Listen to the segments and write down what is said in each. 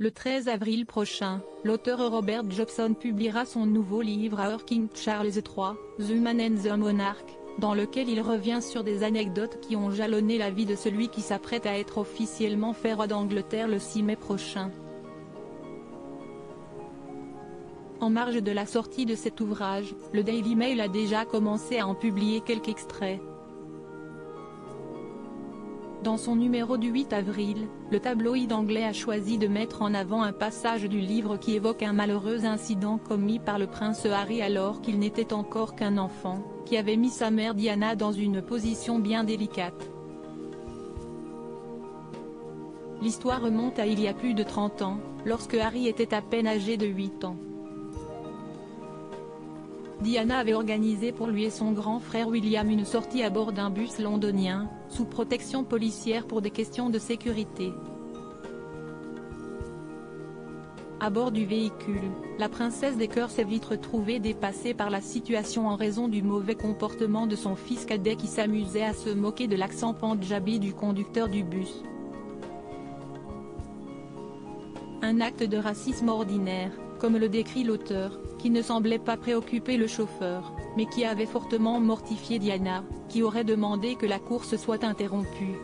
Le 13 avril prochain, l'auteur Robert Jobson publiera son nouveau livre à King Charles III, The Man and the Monarch, dans lequel il revient sur des anecdotes qui ont jalonné la vie de celui qui s'apprête à être officiellement fait roi d'Angleterre le 6 mai prochain. En marge de la sortie de cet ouvrage, le Daily Mail a déjà commencé à en publier quelques extraits. Dans son numéro du 8 avril, le tabloïd anglais a choisi de mettre en avant un passage du livre qui évoque un malheureux incident commis par le prince Harry alors qu'il n'était encore qu'un enfant, qui avait mis sa mère Diana dans une position bien délicate. L'histoire remonte à il y a plus de 30 ans, lorsque Harry était à peine âgé de 8 ans. Diana avait organisé pour lui et son grand frère William une sortie à bord d'un bus londonien, sous protection policière pour des questions de sécurité. À bord du véhicule, la princesse des cœurs s'est vite retrouvée dépassée par la situation en raison du mauvais comportement de son fils cadet qui s'amusait à se moquer de l'accent pendjabi du conducteur du bus. Un acte de racisme ordinaire, comme le décrit l'auteur, qui ne semblait pas préoccuper le chauffeur, mais qui avait fortement mortifié Diana, qui aurait demandé que la course soit interrompue.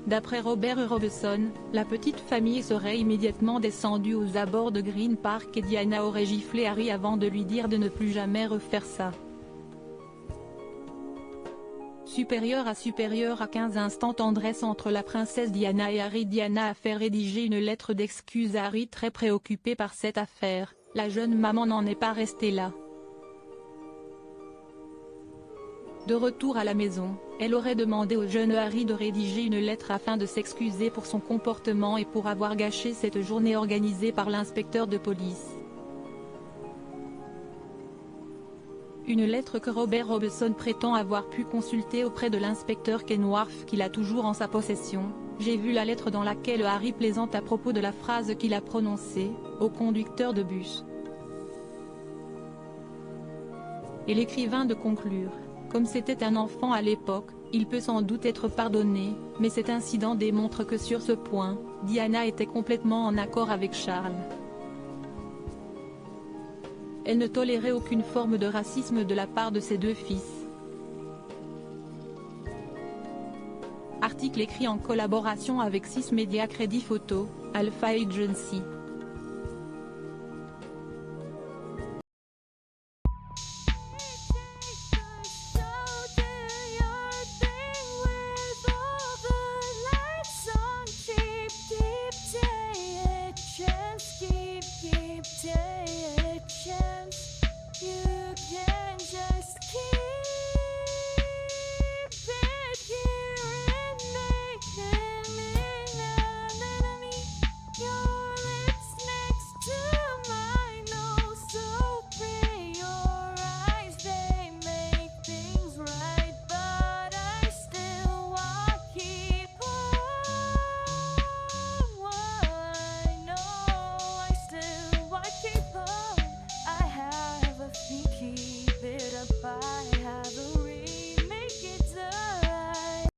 D'après Robert Robson, la petite famille serait immédiatement descendue aux abords de Green Park et Diana aurait giflé Harry avant de lui dire de ne plus jamais refaire ça. Supérieure à 15 instants tendresse entre la princesse Diana et Harry. Diana a fait rédiger une lettre d'excuse à Harry très préoccupé par cette affaire, la jeune maman n'en est pas restée là. De retour à la maison, elle aurait demandé au jeune Harry de rédiger une lettre afin de s'excuser pour son comportement et pour avoir gâché cette journée organisée par l'inspecteur de police. Une lettre que Robert Robson prétend avoir pu consulter auprès de l'inspecteur Kenworth qu'il a toujours en sa possession. J'ai vu la lettre dans laquelle Harry plaisante à propos de la phrase qu'il a prononcée, au conducteur de bus. Et l'écrivain de conclure, comme c'était un enfant à l'époque, il peut sans doute être pardonné, mais cet incident démontre que sur ce point, Diana était complètement en accord avec Charles. Elle ne tolérait aucune forme de racisme de la part de ses deux fils. Article écrit en collaboration avec 6 médias Crédit Photo, Alpha Agency.